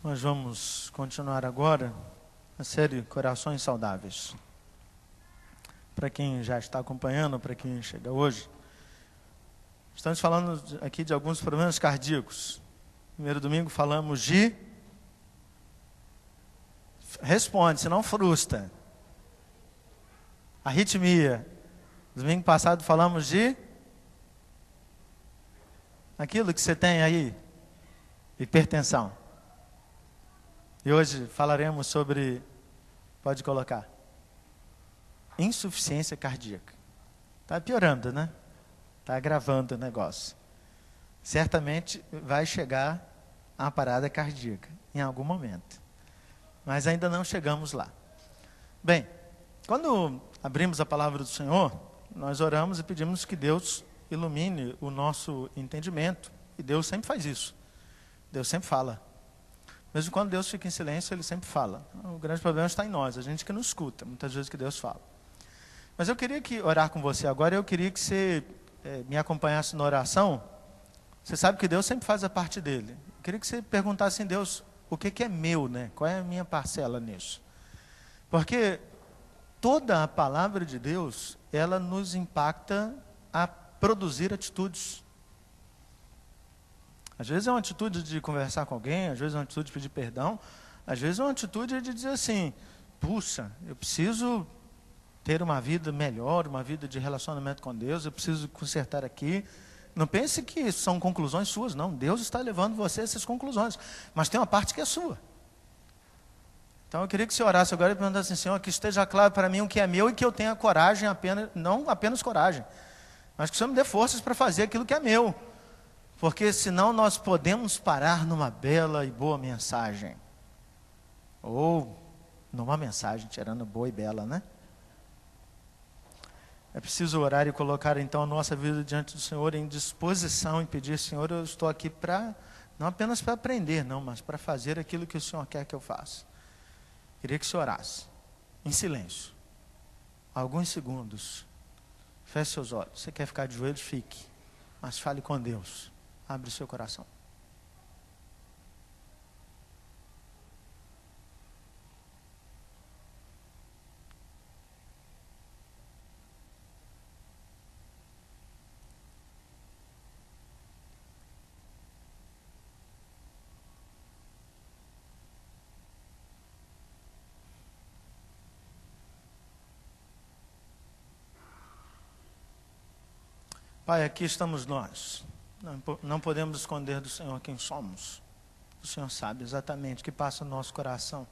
Nós vamos continuar agora a série Corações Saudáveis. Para quem já está acompanhando, para quem chega hoje, estamos falando aqui de alguns problemas cardíacos. Primeiro domingo falamos de... Responde, senão frustra. Arritmia. Domingo passado falamos de... Aquilo que você tem aí, hipertensão. E hoje falaremos sobre, pode colocar, insuficiência cardíaca. Está piorando, né? Está agravando o negócio. Certamente vai chegar a parada cardíaca em algum momento. Mas ainda não chegamos lá. Bem, quando abrimos a palavra do Senhor, nós oramos e pedimos que Deus ilumine o nosso entendimento. E Deus sempre faz isso. Deus sempre fala. Mesmo quando Deus fica em silêncio, Ele sempre fala. O grande problema está em nós, a gente que não escuta, muitas vezes que Deus fala. Mas eu queria orar com você agora, eu queria que você me acompanhasse na oração. Você sabe que Deus sempre faz a parte dele. Eu queria que você perguntasse em Deus, o que é meu, né? Qual é a minha parcela nisso? Porque toda a palavra de Deus, ela nos impacta a produzir atitudes. Às vezes é uma atitude de conversar com alguém, às vezes é uma atitude de pedir perdão, às vezes é uma atitude de dizer assim, puxa, eu preciso ter uma vida melhor, uma vida de relacionamento com Deus, eu preciso consertar aqui. Não pense que são conclusões suas, não. Deus está levando você a essas conclusões, mas tem uma parte que é sua. Então eu queria que você orasse agora e perguntasse assim, Senhor, que esteja claro para mim o que é meu e que eu tenha coragem, não apenas coragem, mas que o Senhor me dê forças para fazer aquilo que é meu. Porque senão nós podemos parar numa bela e boa mensagem. Ou numa mensagem, tirando boa e bela, né? É preciso orar e colocar então a nossa vida diante do Senhor em disposição e pedir, Senhor, eu estou aqui não apenas para aprender, não, mas para fazer aquilo que o Senhor quer que eu faça. Queria que o Senhor orasse, em silêncio, alguns segundos. Feche seus olhos. Você quer ficar de joelhos, fique. Mas fale com Deus. Abre o seu coração. Pai, aqui estamos nós. Não podemos esconder do Senhor quem somos. O Senhor sabe exatamente o que passa no nosso coração.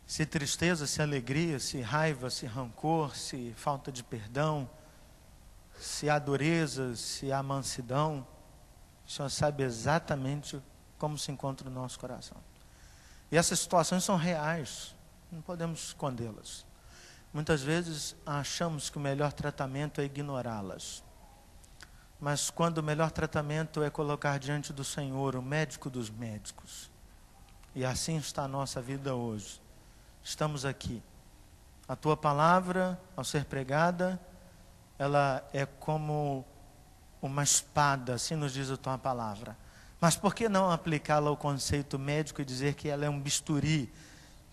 Se tristeza, se alegria, se raiva, se rancor, se falta de perdão, se há dureza, se há mansidão. O Senhor sabe exatamente como se encontra o nosso coração. E essas situações são reais. Não podemos escondê-las. Muitas vezes achamos que o melhor tratamento é ignorá-las. Mas quando o melhor tratamento é colocar diante do Senhor o médico dos médicos. E assim está a nossa vida hoje. Estamos aqui. A tua palavra, ao ser pregada, ela é como uma espada, assim nos diz a tua palavra. Mas por que não aplicá-la ao conceito médico e dizer que ela é um bisturi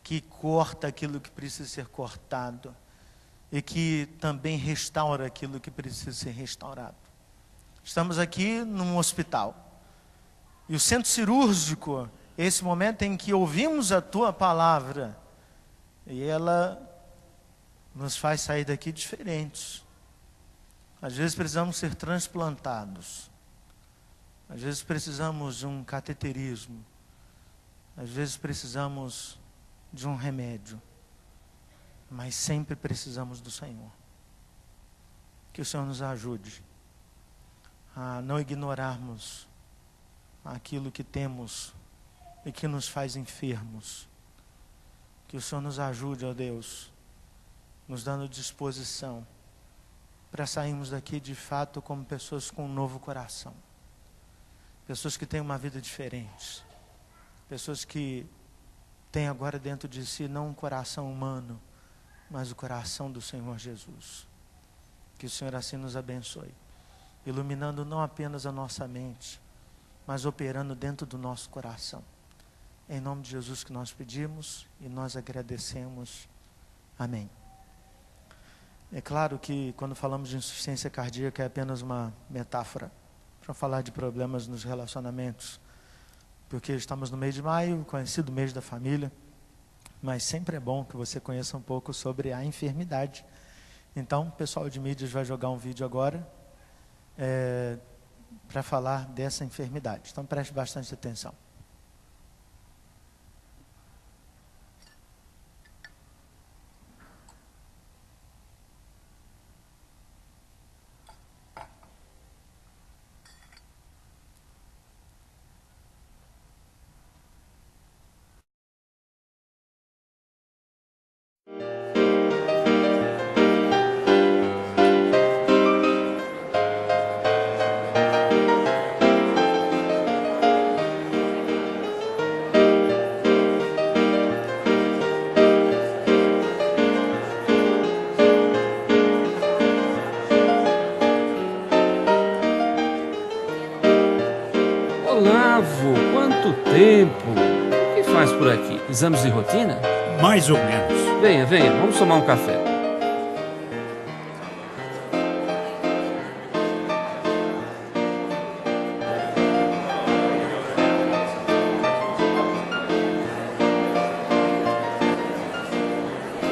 que corta aquilo que precisa ser cortado e que também restaura aquilo que precisa ser restaurado? Estamos aqui num hospital. E o centro cirúrgico é esse momento em que ouvimos a tua palavra. E ela nos faz sair daqui diferentes. Às vezes precisamos ser transplantados. Às vezes precisamos de um cateterismo. Às vezes precisamos de um remédio. Mas sempre precisamos do Senhor. Que o Senhor nos ajude a não ignorarmos aquilo que temos e que nos faz enfermos. Que o Senhor nos ajude, ó Deus, nos dando disposição para sairmos daqui de fato como pessoas com um novo coração. Pessoas que têm uma vida diferente. Pessoas que têm agora dentro de si não um coração humano, mas o coração do Senhor Jesus. Que o Senhor assim nos abençoe. Iluminando não apenas a nossa mente, mas operando dentro do nosso coração. Em nome de Jesus que nós pedimos e nós agradecemos. Amém. É claro que quando falamos de insuficiência cardíaca é apenas uma metáfora para falar de problemas nos relacionamentos, porque estamos no mês de maio, conhecido mês da família, mas sempre é bom que você conheça um pouco sobre a enfermidade. Então, o pessoal de mídias vai jogar um vídeo agora para falar dessa enfermidade. Então, preste bastante atenção. Olavo, quanto tempo! O que faz por aqui? Exames de rotina? Mais ou menos. Venha, venha, vamos tomar um café.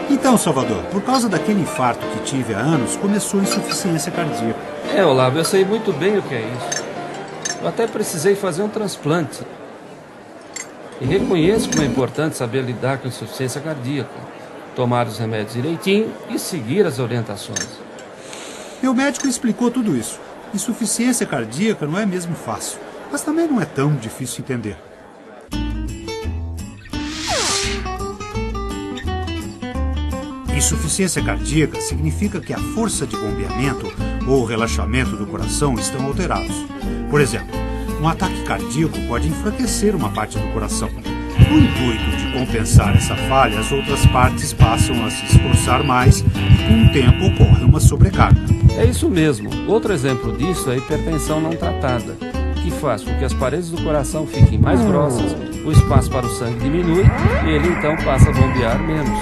Então, Salvador, por causa daquele infarto que tive há anos, começou a insuficiência cardíaca. Olavo, eu sei muito bem o que é isso. Eu até precisei fazer um transplante. E reconheço como é importante saber lidar com a insuficiência cardíaca, tomar os remédios direitinho e seguir as orientações. Meu médico explicou tudo isso. Insuficiência cardíaca não é mesmo fácil, mas também não é tão difícil entender. Insuficiência cardíaca significa que a força de bombeamento ou relaxamento do coração estão alterados. Por exemplo, um ataque cardíaco pode enfraquecer uma parte do coração. No intuito de compensar essa falha, as outras partes passam a se esforçar mais e com o tempo ocorre uma sobrecarga. É isso mesmo. Outro exemplo disso é a hipertensão não tratada, que faz com que as paredes do coração fiquem mais grossas, o espaço para o sangue diminui e ele então passa a bombear menos.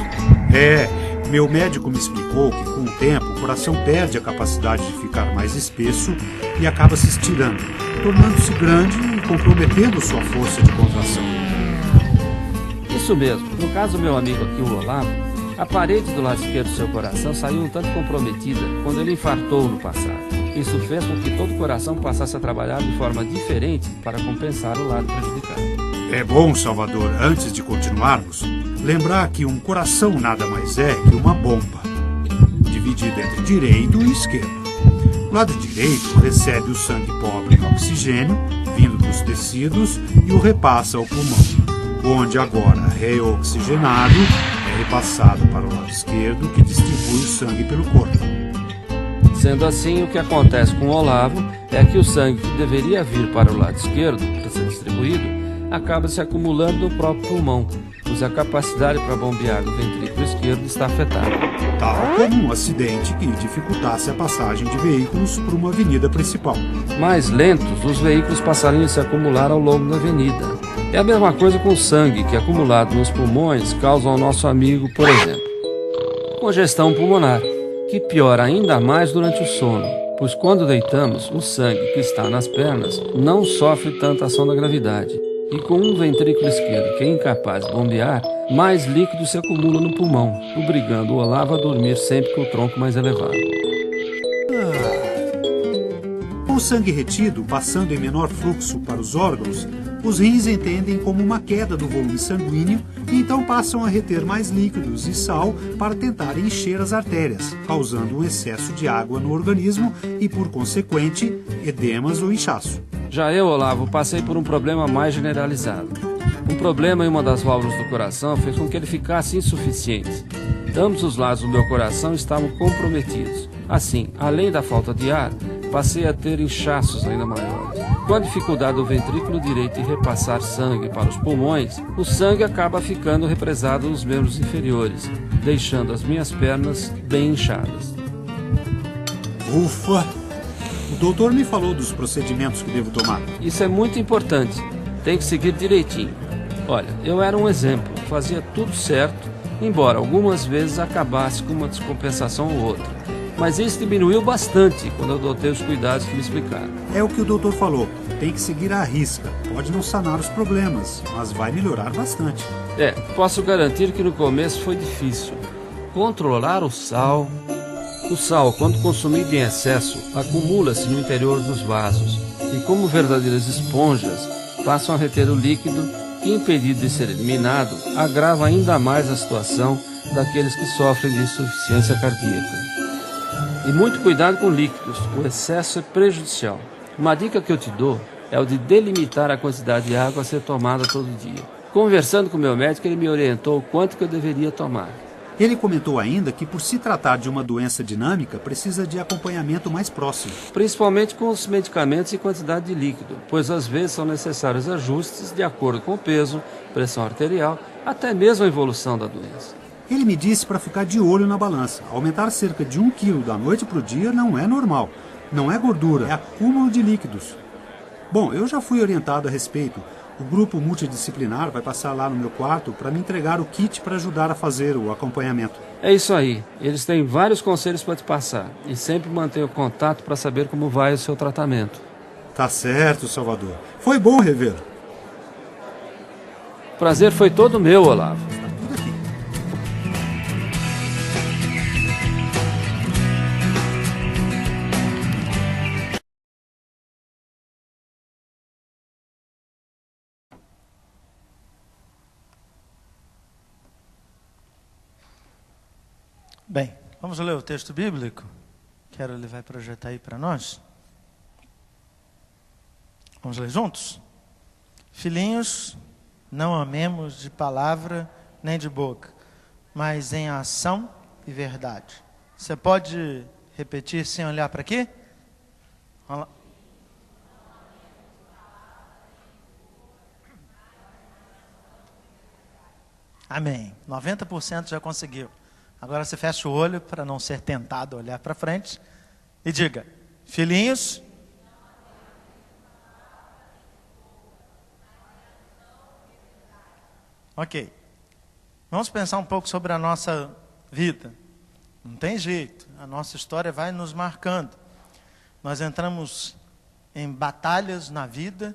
Meu médico me explicou que com o tempo o coração perde a capacidade de ficar mais espesso e acaba se estirando, tornando-se grande e comprometendo sua força de contração. Isso mesmo. No caso do meu amigo aqui, o Olavo, a parede do lado esquerdo do seu coração saiu um tanto comprometida quando ele infartou no passado. Isso fez com que todo o coração passasse a trabalhar de forma diferente para compensar o lado prejudicado. É bom, Salvador, antes de continuarmos, lembrar que um coração nada mais é que uma bomba, dividida entre direito e esquerdo. O lado direito recebe o sangue pobre em oxigênio, vindo dos tecidos, e o repassa ao pulmão, onde agora, reoxigenado, é repassado para o lado esquerdo, que distribui o sangue pelo corpo. Sendo assim, o que acontece com o Olavo é que o sangue que deveria vir para o lado esquerdo, para ser distribuído, acaba se acumulando no próprio pulmão, pois a capacidade para bombear o ventrículo esquerdo está afetada. Tal como um acidente que dificultasse a passagem de veículos por uma avenida principal. Mais lentos, os veículos passariam a se acumular ao longo da avenida. É a mesma coisa com o sangue que, acumulado nos pulmões, causa ao nosso amigo, por exemplo, congestão pulmonar, que piora ainda mais durante o sono, pois quando deitamos, o sangue que está nas pernas não sofre tanta ação da gravidade. E com um ventrículo esquerdo que é incapaz de bombear, mais líquido se acumula no pulmão, obrigando o Olavo a dormir sempre com o tronco mais elevado. Com o sangue retido passando em menor fluxo para os órgãos, os rins entendem como uma queda do volume sanguíneo e então passam a reter mais líquidos e sal para tentar encher as artérias, causando um excesso de água no organismo e, por consequente, edemas ou inchaço. Já eu, Olavo, passei por um problema mais generalizado. Um problema em uma das válvulas do coração fez com que ele ficasse insuficiente. Ambos os lados do meu coração estavam comprometidos. Assim, além da falta de ar, passei a ter inchaços ainda maiores. Com a dificuldade do ventrículo direito em repassar sangue para os pulmões, o sangue acaba ficando represado nos membros inferiores, deixando as minhas pernas bem inchadas. Ufa! O doutor me falou dos procedimentos que devo tomar. Isso é muito importante. Tem que seguir direitinho. Olha, eu era um exemplo, fazia tudo certo, embora algumas vezes acabasse com uma descompensação ou outra. Mas isso diminuiu bastante quando eu adotei os cuidados que me explicaram. É o que o doutor falou, tem que seguir à risca. Pode não sanar os problemas, mas vai melhorar bastante. Posso garantir que no começo foi difícil. Controlar o sal... O sal, quando consumido em excesso, acumula-se no interior dos vasos e, como verdadeiras esponjas, passam a reter o líquido que, impedido de ser eliminado, agrava ainda mais a situação daqueles que sofrem de insuficiência cardíaca. E muito cuidado com líquidos, o excesso é prejudicial. Uma dica que eu te dou é o de delimitar a quantidade de água a ser tomada todo dia. Conversando com meu médico, ele me orientou o quanto que eu deveria tomar. Ele comentou ainda que, por se tratar de uma doença dinâmica, precisa de acompanhamento mais próximo. Principalmente com os medicamentos e quantidade de líquido, pois às vezes são necessários ajustes de acordo com o peso, pressão arterial, até mesmo a evolução da doença. Ele me disse para ficar de olho na balança. Aumentar cerca de 1 quilo da noite para o dia não é normal. Não é gordura, é acúmulo de líquidos. Bom, eu já fui orientado a respeito. O grupo multidisciplinar vai passar lá no meu quarto para me entregar o kit para ajudar a fazer o acompanhamento. É isso aí. Eles têm vários conselhos para te passar e sempre mantenha o contato para saber como vai o seu tratamento. Tá certo, Salvador. Foi bom revê-lo. O prazer foi todo meu, Olavo. Está tudo aqui. Bem, vamos ler o texto bíblico? Quero ele vai projetar aí para nós. Vamos ler juntos? Filhinhos, não amemos de palavra nem de boca, mas em ação e verdade. Você pode repetir sem olhar para aqui? Vamos lá. Amém. 90% já conseguiu. Agora você fecha o olho para não ser tentado a olhar para frente e diga: filhinhos, ok. Vamos pensar um pouco sobre a nossa vida. Não tem jeito, a nossa história vai nos marcando. Nós entramos em batalhas na vida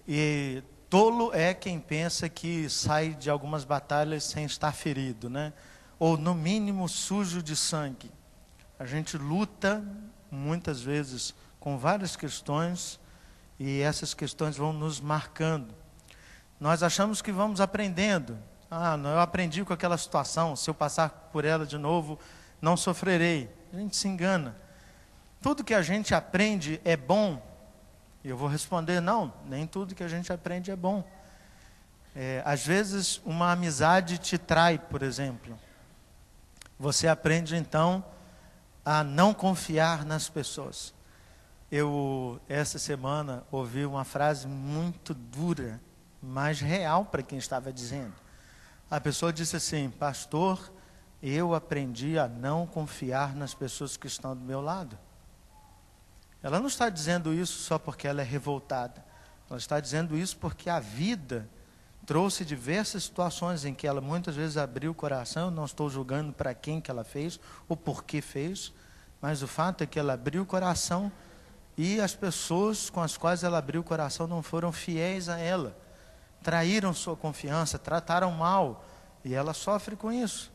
e tolo é quem pensa que sai de algumas batalhas sem estar ferido, né? Ou no mínimo sujo de sangue. A gente luta muitas vezes com várias questões e essas questões vão nos marcando. Nós achamos que vamos aprendendo. Eu aprendi com aquela situação, se eu passar por ela de novo, não sofrerei. A gente se engana. Tudo que a gente aprende é bom. E eu vou responder, não, nem tudo que a gente aprende é bom. Às vezes uma amizade te trai, por exemplo. Você aprende, então, a não confiar nas pessoas. Eu, essa semana, ouvi uma frase muito dura, mas real para quem estava dizendo. A pessoa disse assim: pastor, eu aprendi a não confiar nas pessoas que estão do meu lado. Ela não está dizendo isso só porque ela é revoltada. Ela está dizendo isso porque a vida trouxe diversas situações em que ela muitas vezes abriu o coração. Eu não estou julgando para quem que ela fez, ou por que fez, mas o fato é que ela abriu o coração e as pessoas com as quais ela abriu o coração não foram fiéis a ela. Traíram sua confiança, trataram mal, e ela sofre com isso.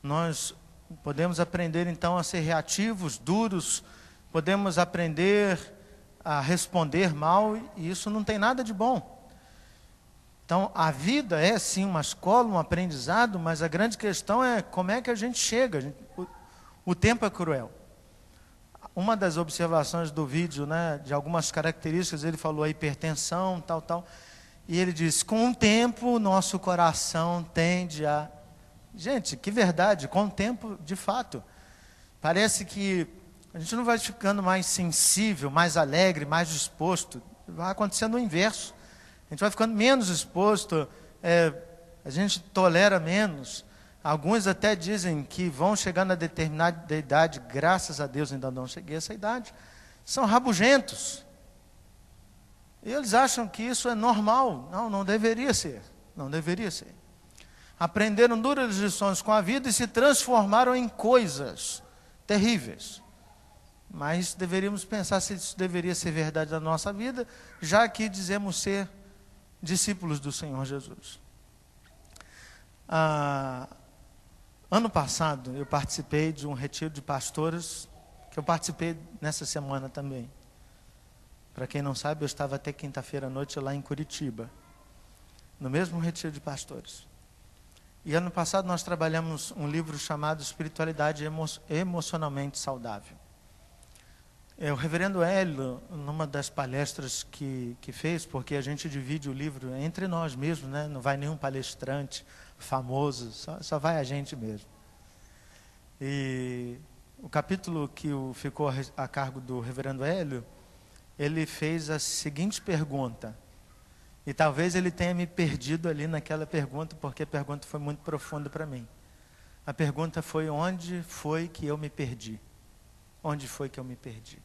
Nós podemos aprender então a ser reativos, duros, podemos aprender a responder mal, e isso não tem nada de bom. Então, a vida é sim uma escola, um aprendizado, mas a grande questão é como é que a gente chega. O tempo é cruel. Uma das observações do vídeo, né, de algumas características, ele falou a hipertensão, tal. E ele disse, com o tempo, nosso coração tende a... Gente, que verdade, com o tempo, de fato. Parece que a gente não vai ficando mais sensível, mais alegre, mais disposto. Vai acontecendo o inverso. A gente vai ficando menos exposto, a gente tolera menos. Alguns até dizem que vão chegar na determinada idade, graças a Deus ainda não cheguei a essa idade, são rabugentos. E eles acham que isso é normal. Não, não deveria ser. Não deveria ser. Aprenderam duras lições com a vida e se transformaram em coisas terríveis. Mas deveríamos pensar se isso deveria ser verdade na nossa vida, já que dizemos ser discípulos do Senhor Jesus. Ano passado, eu participei de um retiro de pastores, que eu participei nessa semana também. Para quem não sabe, eu estava até quinta-feira à noite lá em Curitiba, no mesmo retiro de pastores. E ano passado nós trabalhamos um livro chamado Espiritualidade Emocionalmente Saudável. O reverendo Hélio, numa das palestras que fez, porque a gente divide o livro entre nós mesmos, né? Não vai nenhum palestrante famoso, só vai a gente mesmo. E o capítulo que ficou a cargo do reverendo Hélio, ele fez a seguinte pergunta, e talvez ele tenha me perdido ali naquela pergunta, porque a pergunta foi muito profunda para mim. A pergunta foi: onde foi que eu me perdi? Onde foi que eu me perdi?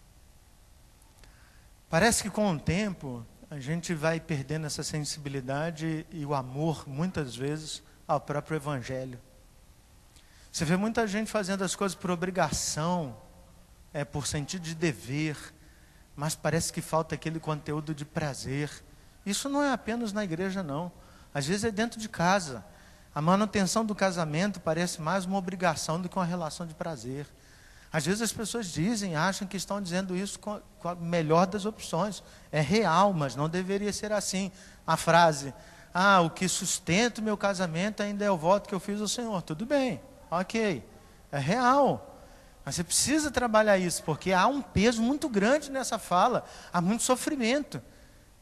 Parece que com o tempo a gente vai perdendo essa sensibilidade e o amor, muitas vezes, ao próprio Evangelho. Você vê muita gente fazendo as coisas por obrigação, por sentido de dever, mas parece que falta aquele conteúdo de prazer. Isso não é apenas na igreja, não. Às vezes é dentro de casa. A manutenção do casamento parece mais uma obrigação do que uma relação de prazer. Às vezes as pessoas acham que estão dizendo isso com a melhor das opções. É real, mas não deveria ser assim. A frase: o que sustenta o meu casamento ainda é o voto que eu fiz ao Senhor. Tudo bem, ok, é real. Mas você precisa trabalhar isso, porque há um peso muito grande nessa fala. Há muito sofrimento.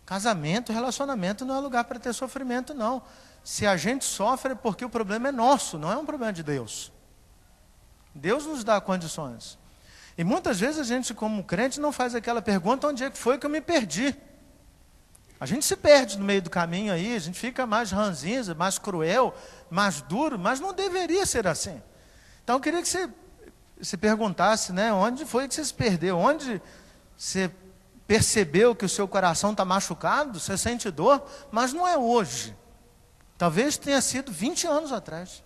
Casamento, relacionamento não é lugar para ter sofrimento, não. Se a gente sofre é porque o problema é nosso, não é um problema de Deus. Deus nos dá condições. E muitas vezes a gente, como crente, não faz aquela pergunta: onde é que foi que eu me perdi? A gente se perde no meio do caminho aí, a gente fica mais ranzinza, mais cruel, mais duro, mas não deveria ser assim. Então eu queria que você se perguntasse, né, onde foi que você se perdeu? Onde você percebeu que o seu coração está machucado, você sente dor, mas não é hoje. Talvez tenha sido 20 anos atrás.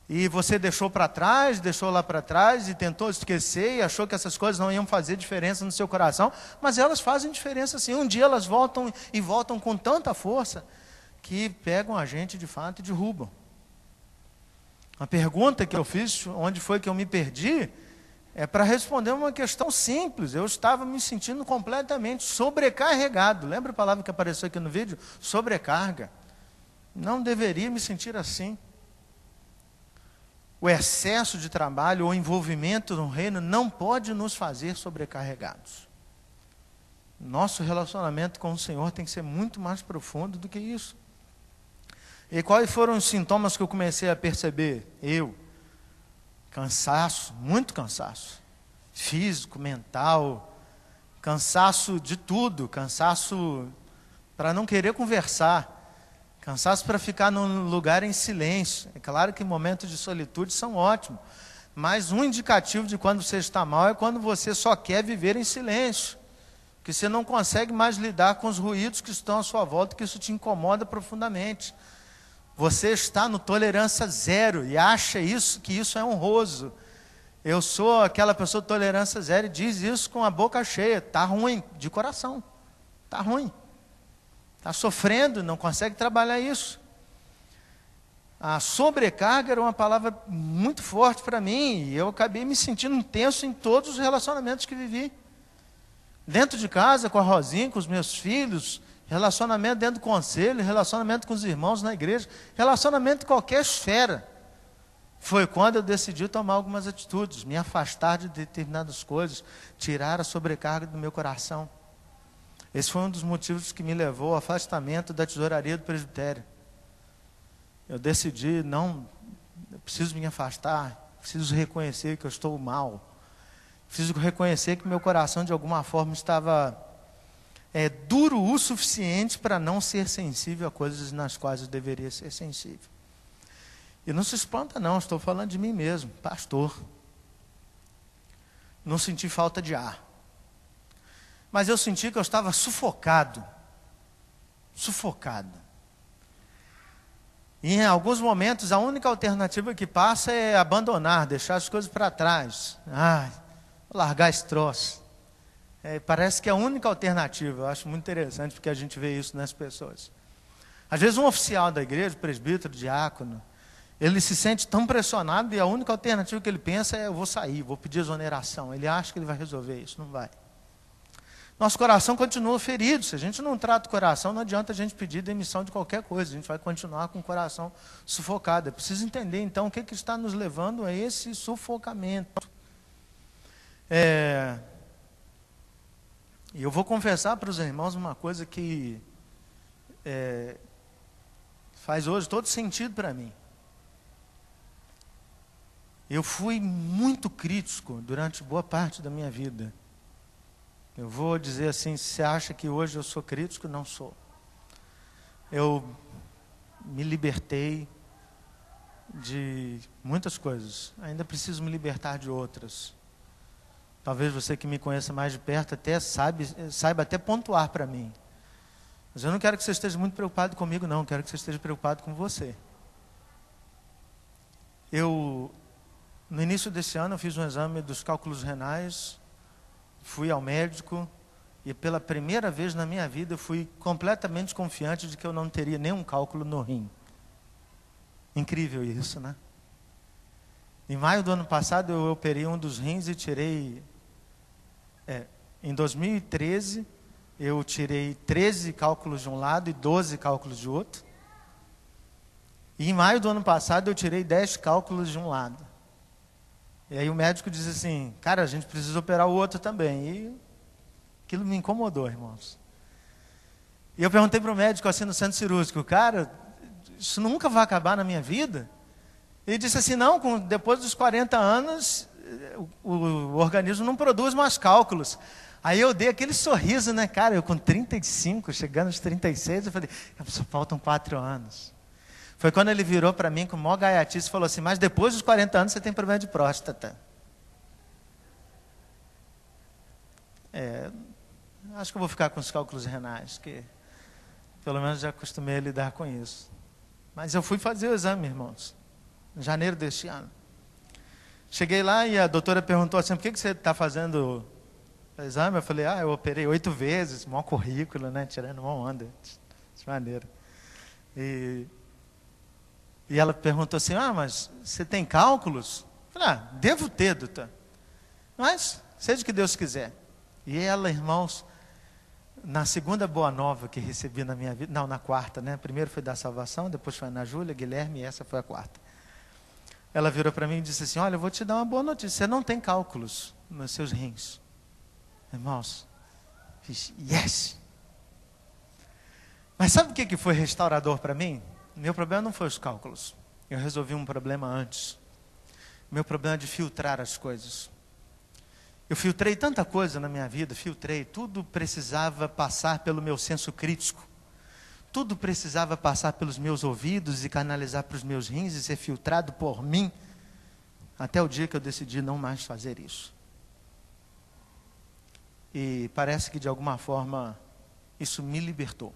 E você deixou para trás, deixou lá para trás e tentou esquecer e achou que essas coisas não iam fazer diferença no seu coração, mas elas fazem diferença sim. Um dia elas voltam e voltam com tanta força que pegam a gente de fato e derrubam. A pergunta que eu fiz, onde foi que eu me perdi, é para responder uma questão simples. Eu estava me sentindo completamente sobrecarregado. Lembra a palavra que apareceu aqui no vídeo? Sobrecarga. Não deveria me sentir assim. O excesso de trabalho ou envolvimento no reino não pode nos fazer sobrecarregados. Nosso relacionamento com o Senhor tem que ser muito mais profundo do que isso. E quais foram os sintomas que eu comecei a perceber? Cansaço, muito cansaço. Físico, mental, cansaço de tudo, cansaço para não querer conversar. Cansaço para ficar num lugar em silêncio. É claro que momentos de solitude são ótimos, mas um indicativo de quando você está mal é quando você só quer viver em silêncio, que você não consegue mais lidar com os ruídos que estão à sua volta, que isso te incomoda profundamente. Você está no tolerância zero e acha que isso é honroso. Eu sou aquela pessoa de tolerância zero e diz isso com a boca cheia. Está ruim, de coração. Está ruim. Está sofrendo, não consegue trabalhar isso. A sobrecarga era uma palavra muito forte para mim, e eu acabei me sentindo tenso em todos os relacionamentos que vivi. Dentro de casa, com a Rosinha, com os meus filhos, relacionamento dentro do conselho, relacionamento com os irmãos na igreja, relacionamento em qualquer esfera. Foi quando eu decidi tomar algumas atitudes, me afastar de determinadas coisas, tirar a sobrecarga do meu coração. Esse foi um dos motivos que me levou ao afastamento da tesouraria do presbitério. Eu decidi, eu preciso me afastar, preciso reconhecer que eu estou mal. Preciso reconhecer que meu coração, de alguma forma, estava duro o suficiente para não ser sensível a coisas nas quais eu deveria ser sensível. E não se espanta não, estou falando de mim mesmo, pastor. Não senti falta de ar. Mas eu senti que eu estava sufocado. E em alguns momentos a única alternativa que passa é abandonar, deixar as coisas para trás. Vou largar esse troço. Parece que é a única alternativa. Eu acho muito interessante porque a gente vê isso nas pessoas. Às vezes um oficial da igreja, presbítero, diácono, ele se sente tão pressionado e a única alternativa que ele pensa é: eu vou sair, vou pedir exoneração. Ele acha que ele vai resolver isso, não vai. Nosso coração continua ferido. Se a gente não trata o coração, não adianta a gente pedir demissão de qualquer coisa. A gente vai continuar com o coração sufocado. É preciso entender, então, o que está nos levando a esse sufocamento. E eu vou confessar para os irmãos uma coisa que faz hoje todo sentido para mim. Eu fui muito crítico durante boa parte da minha vida. Eu vou dizer assim: se você acha que hoje eu sou crítico, não sou. Eu me libertei de muitas coisas. Ainda preciso me libertar de outras. Talvez você que me conheça mais de perto até saiba até pontuar para mim. Mas eu não quero que você esteja muito preocupado comigo, não. Eu quero que você esteja preocupado com você. No início desse ano, eu fiz um exame dos cálculos renais. Fui ao médico e pela primeira vez na minha vida eu fui completamente confiante de que eu não teria nenhum cálculo no rim. Incrível isso, né? Em maio do ano passado eu operei um dos rins e tirei... em 2013 eu tirei 13 cálculos de um lado e 12 cálculos de outro. E em maio do ano passado eu tirei 10 cálculos de um lado. E aí o médico disse assim: cara, a gente precisa operar o outro também. E aquilo me incomodou, irmãos. E eu perguntei para o médico assim no centro cirúrgico: cara, isso nunca vai acabar na minha vida? Ele disse assim: não, depois dos 40 anos, o organismo não produz mais cálculos. Aí eu dei aquele sorriso, né, cara? Eu com 35, chegando aos 36, eu falei: só faltam 4 anos. Foi quando ele virou para mim com o maior gaiatice e falou assim: mas depois dos 40 anos você tem problema de próstata. Acho que eu vou ficar com os cálculos renais, que pelo menos já acostumei a lidar com isso. Mas eu fui fazer o exame, irmãos, em janeiro deste ano. Cheguei lá e a doutora perguntou assim: por que você está fazendo o exame? Eu falei: eu operei 8 vezes, maior currículo, né? Tirando uma onda, de maneira. E ela perguntou assim: mas você tem cálculos? Eu falei: devo ter, doutor. Mas seja o que Deus quiser. E ela, irmãos, na segunda boa nova que recebi na minha vida, não, na quarta, né? Primeiro foi da salvação, depois foi na Júlia, Guilherme, e essa foi a quarta. Ela virou para mim e disse assim: olha, eu vou te dar uma boa notícia, você não tem cálculos nos seus rins. Irmãos, fiz yes! Mas sabe o que foi restaurador para mim? Meu problema não foi os cálculos. Eu resolvi um problema antes. Meu problema é de filtrar as coisas. Eu filtrei tanta coisa na minha vida, tudo precisava passar pelo meu senso crítico. Tudo precisava passar pelos meus ouvidos e canalizar para os meus rins e ser filtrado por mim, até o dia que eu decidi não mais fazer isso. E parece que de alguma forma isso me libertou.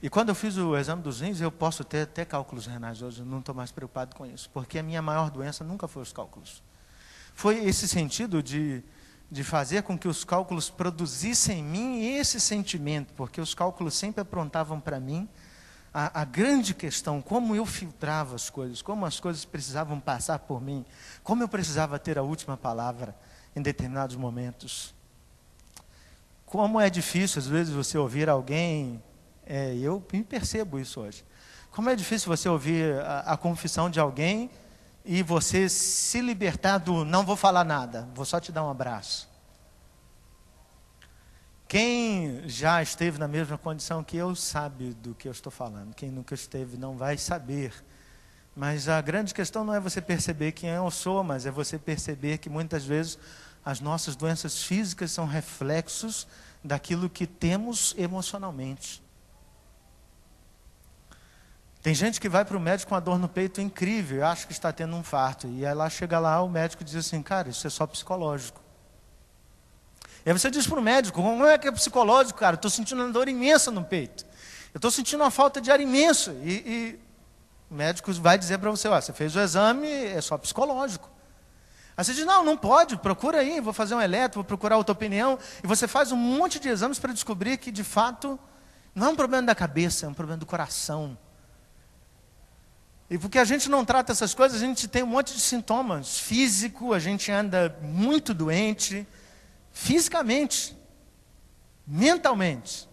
E quando eu fiz o exame dos rins, eu posso ter até cálculos renais hoje, eu não estou mais preocupado com isso, porque a minha maior doença nunca foi os cálculos. Foi esse sentido de fazer com que os cálculos produzissem em mim esse sentimento, porque os cálculos sempre aprontavam para mim a grande questão, como eu filtrava as coisas, como as coisas precisavam passar por mim, como eu precisava ter a última palavra em determinados momentos. Como é difícil, às vezes, você ouvir alguém... eu me percebo isso hoje. Como é difícil você ouvir a confissão de alguém e você se libertar do não vou falar nada, vou só te dar um abraço. Quem já esteve na mesma condição que eu sabe do que eu estou falando. Quem nunca esteve não vai saber. Mas a grande questão não é você perceber quem eu sou, mas é você perceber que muitas vezes as nossas doenças físicas são reflexos daquilo que temos emocionalmente. Tem gente que vai para o médico com a dor no peito incrível, acha que está tendo um infarto. E aí lá chega lá, o médico diz assim: cara, isso é só psicológico. E aí você diz para o médico: como é que é psicológico, cara? Estou sentindo uma dor imensa no peito. Eu estou sentindo uma falta de ar imenso. E o médico vai dizer para você, ó, você fez o exame, é só psicológico. Aí você diz, não pode, procura aí, vou fazer um eletro, vou procurar outra opinião. E você faz um monte de exames para descobrir que, de fato, não é um problema da cabeça, é um problema do coração. E porque a gente não trata essas coisas, a gente tem um monte de sintomas. Físico, a gente anda muito doente, fisicamente, mentalmente.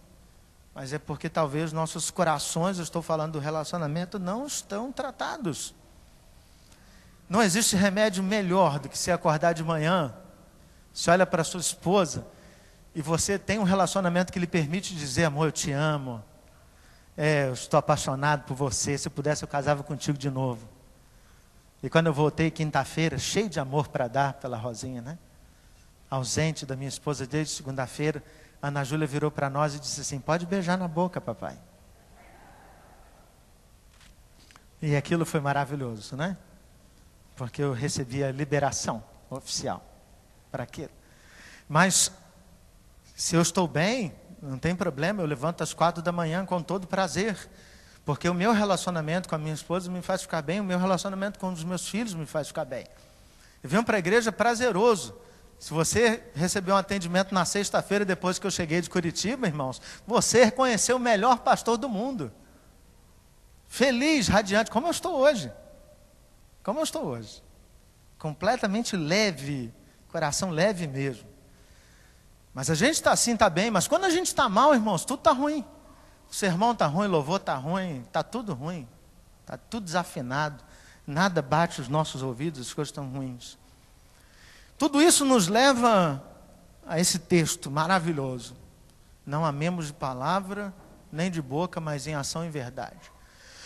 Mas é porque talvez nossos corações, eu estou falando do relacionamento, não estão tratados. Não existe remédio melhor do que você acordar de manhã, você olha para a sua esposa e você tem um relacionamento que lhe permite dizer, amor, eu te amo, eu estou apaixonado por você, se eu pudesse eu casava contigo de novo. E quando eu voltei quinta-feira, cheio de amor para dar pela Rosinha, né? Ausente da minha esposa desde segunda-feira, a Ana Júlia virou para nós e disse assim, pode beijar na boca, papai. E aquilo foi maravilhoso, né? Porque eu recebi a liberação oficial para aquilo. Mas, se eu estou bem, não tem problema, eu levanto às 4 da manhã com todo prazer. Porque o meu relacionamento com a minha esposa me faz ficar bem, o meu relacionamento com os meus filhos me faz ficar bem. Eu venho para a igreja prazeroso. Se você recebeu um atendimento na sexta-feira, depois que eu cheguei de Curitiba, irmãos, você conheceu o melhor pastor do mundo. Feliz, radiante, como eu estou hoje. Como eu estou hoje. Completamente leve, coração leve mesmo. Mas a gente está assim, está bem, mas quando a gente está mal, irmãos, tudo está ruim. O sermão está ruim, o louvor está ruim, está tudo ruim. Está tudo desafinado. Nada bate os nossos ouvidos, as coisas estão ruins. Tudo isso nos leva a esse texto maravilhoso. Não amemos de palavra, nem de boca, mas em ação e verdade.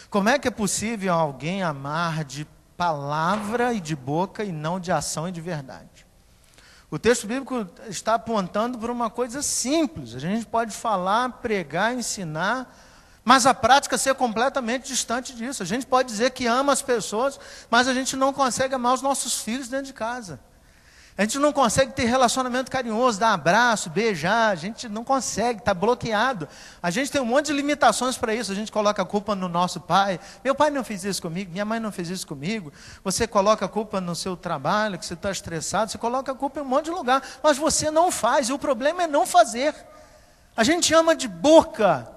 Como é que é possível alguém amar de palavra e de boca e não de ação e de verdade? O texto bíblico está apontando para uma coisa simples. A gente pode falar, pregar, ensinar, mas a prática ser completamente distante disso. A gente pode dizer que ama as pessoas, mas a gente não consegue amar os nossos filhos dentro de casa. A gente não consegue ter relacionamento carinhoso, dar abraço, beijar, a gente não consegue, está bloqueado. A gente tem um monte de limitações para isso, a gente coloca a culpa no nosso pai. Meu pai não fez isso comigo, minha mãe não fez isso comigo. Você coloca a culpa no seu trabalho, que você está estressado, você coloca a culpa em um monte de lugar, mas você não faz, e o problema é não fazer. A gente ama de boca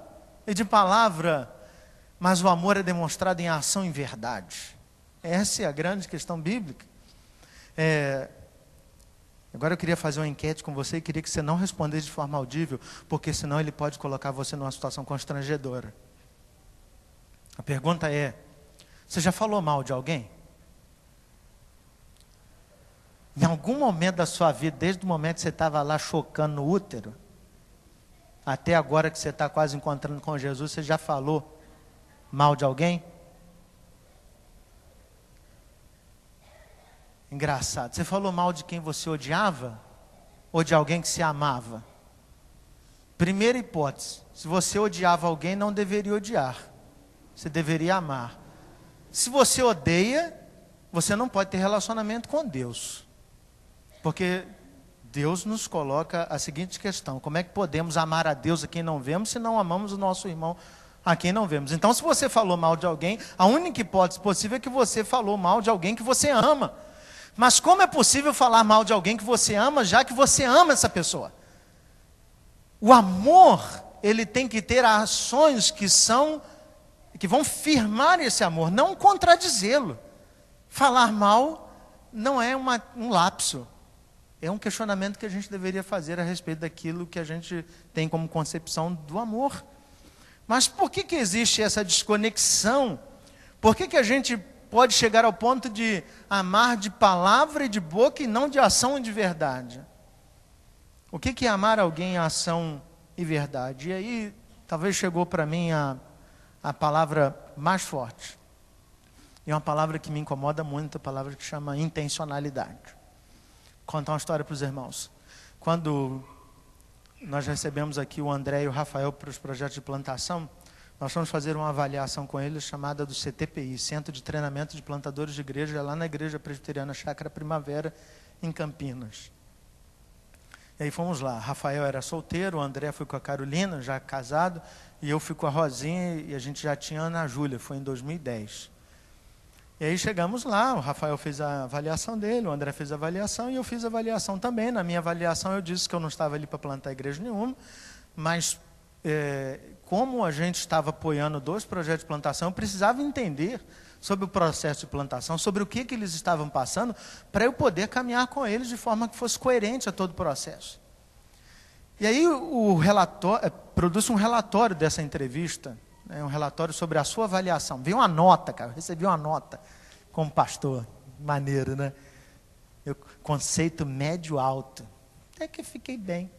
e de palavra, mas o amor é demonstrado em ação e verdade. Essa é a grande questão bíblica. Agora eu queria fazer uma enquete com você e queria que você não respondesse de forma audível, porque senão ele pode colocar você numa situação constrangedora. A pergunta é, você já falou mal de alguém? Em algum momento da sua vida, desde o momento que você estava lá chocando no útero, até agora que você está quase encontrando com Jesus, você já falou mal de alguém? Engraçado. Você falou mal de quem você odiava? Ou de alguém que você amava? Primeira hipótese. Se você odiava alguém, não deveria odiar. Você deveria amar. Se você odeia, você não pode ter relacionamento com Deus. Porque Deus nos coloca a seguinte questão: como é que podemos amar a Deus a quem não vemos, se não amamos o nosso irmão a quem não vemos? Então, se você falou mal de alguém, a única hipótese possível é que você falou mal de alguém que você ama. Mas como é possível falar mal de alguém que você ama, já que você ama essa pessoa? O amor, ele tem que ter ações que vão firmar esse amor, não contradizê-lo. Falar mal não é um lapso, é um questionamento que a gente deveria fazer a respeito daquilo que a gente tem como concepção do amor. Mas por que existe essa desconexão? Por que a gente pode chegar ao ponto de amar de palavra e de boca e não de ação e de verdade? O que é amar alguém em ação e verdade? E aí, talvez chegou para mim a palavra mais forte. E é uma palavra que me incomoda muito, a palavra que chama intencionalidade. Vou contar uma história para os irmãos. Quando nós recebemos aqui o André e o Rafael para os projetos de plantação, nós vamos fazer uma avaliação com eles chamada do CTPI, Centro de Treinamento de Plantadores de Igreja, lá na Igreja Presbiteriana Chácara Primavera, em Campinas. E aí fomos lá. Rafael era solteiro, o André foi com a Carolina, já casado, e eu fui com a Rosinha, e a gente já tinha a Ana Júlia, foi em 2010. E aí chegamos lá, o Rafael fez a avaliação dele, o André fez a avaliação, e eu fiz a avaliação também. Na minha avaliação eu disse que eu não estava ali para plantar igreja nenhuma, mas como a gente estava apoiando 2 projetos de plantação, eu precisava entender sobre o processo de plantação, sobre o que eles estavam passando, para eu poder caminhar com eles de forma que fosse coerente a todo o processo. E aí o relatório, produz um relatório dessa entrevista, um relatório sobre a sua avaliação. Veio uma nota, cara, eu recebi uma nota como pastor, maneiro, né? Conceito médio-alto, até que eu fiquei bem.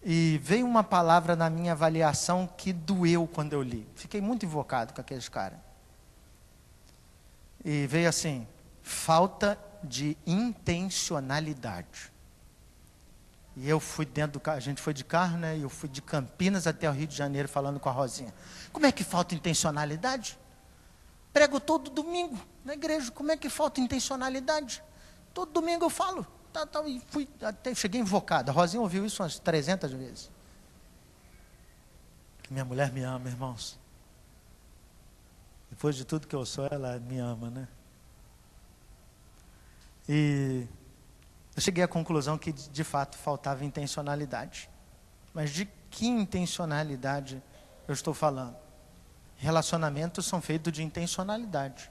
E veio uma palavra na minha avaliação que doeu quando eu li. Fiquei muito invocado com aqueles caras. E veio assim: falta de intencionalidade. E eu fui dentro do carro, a gente foi de carro, né? E eu fui de Campinas até o Rio de Janeiro falando com a Rosinha. Como é que falta intencionalidade? Prego todo domingo na igreja, como é que falta intencionalidade? Todo domingo eu falo. E fui, até cheguei invocado. A Rosinha ouviu isso umas 300 vezes. Minha mulher me ama, irmãos. Depois de tudo que eu sou, ela me ama, né? E eu cheguei à conclusão que, de fato, faltava intencionalidade. Mas de que intencionalidade eu estou falando? Relacionamentos são feitos de intencionalidade.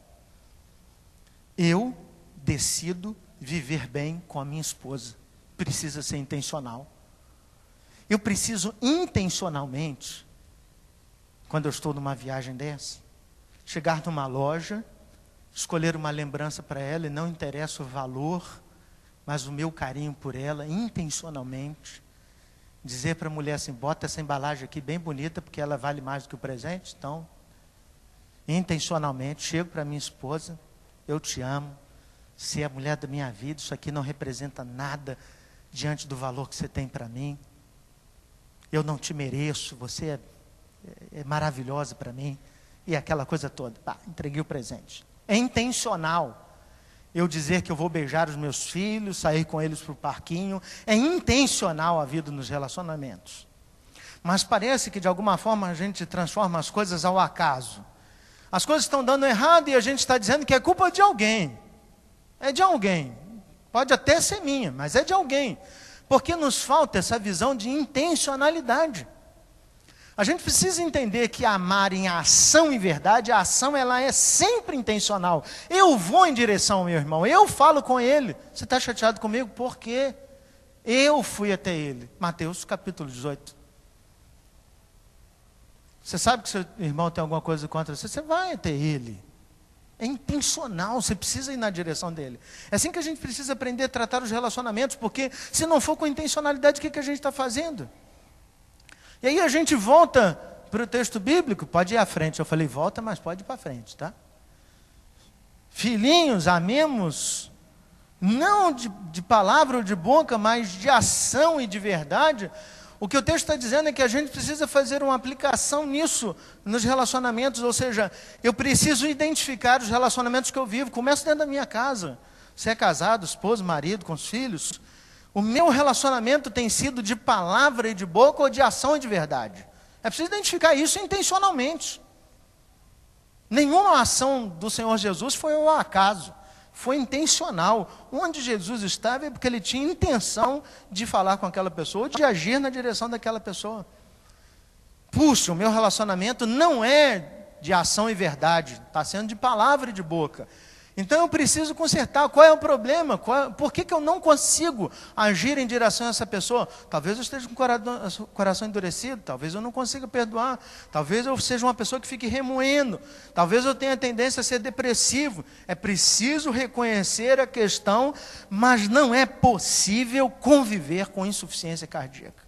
Eu decido viver bem com a minha esposa. Precisa ser intencional. Eu preciso intencionalmente, quando eu estou numa viagem dessa, chegar numa loja, escolher uma lembrança para ela, e não interessa o valor, mas o meu carinho por ela, intencionalmente, dizer para a mulher assim: bota essa embalagem aqui bem bonita, porque ela vale mais do que o presente. Então, intencionalmente, chego para minha esposa: eu te amo, você é a mulher da minha vida, isso aqui não representa nada diante do valor que você tem para mim. Eu não te mereço, você é maravilhosa para mim. E aquela coisa toda. Entreguei o presente. É intencional eu dizer que eu vou beijar os meus filhos, sair com eles para o parquinho. É intencional a vida nos relacionamentos. Mas parece que de alguma forma a gente transforma as coisas ao acaso. As coisas estão dando errado e a gente está dizendo que é culpa de alguém. É de alguém. Pode até ser minha, mas é de alguém. Porque nos falta essa visão de intencionalidade. A gente precisa entender que amar em ação e verdade, a ação ela é sempre intencional. Eu vou em direção ao meu irmão, eu falo com ele. Você está chateado comigo? Por quê? Eu fui até ele. Mateus capítulo 18. Você sabe que seu irmão tem alguma coisa contra você, você vai até ele. É intencional, você precisa ir na direção dele. É assim que a gente precisa aprender a tratar os relacionamentos, porque se não for com intencionalidade, o que a gente está fazendo? E aí a gente volta para o texto bíblico, pode ir à frente. Eu falei volta, mas pode ir para frente, tá? Filhinhos, amemos, não de palavra ou de boca, mas de ação e de verdade. O que o texto está dizendo é que a gente precisa fazer uma aplicação nisso, nos relacionamentos, ou seja, eu preciso identificar os relacionamentos que eu vivo. Começo dentro da minha casa. Você é casado, esposo, marido, com os filhos. O meu relacionamento tem sido de palavra e de boca ou de ação e de verdade? É preciso identificar isso intencionalmente. Nenhuma ação do Senhor Jesus foi ao acaso. Foi intencional. Onde Jesus estava é porque ele tinha intenção de falar com aquela pessoa, de agir na direção daquela pessoa. Puxa, o meu relacionamento não é de ação e verdade, está sendo de palavra e de boca. Então eu preciso consertar. Qual é o problema? Por que eu não consigo agir em direção a essa pessoa? Talvez eu esteja com o coração endurecido, talvez eu não consiga perdoar, talvez eu seja uma pessoa que fique remoendo, talvez eu tenha tendência a ser depressivo. É preciso reconhecer a questão, mas não é possível conviver com insuficiência cardíaca.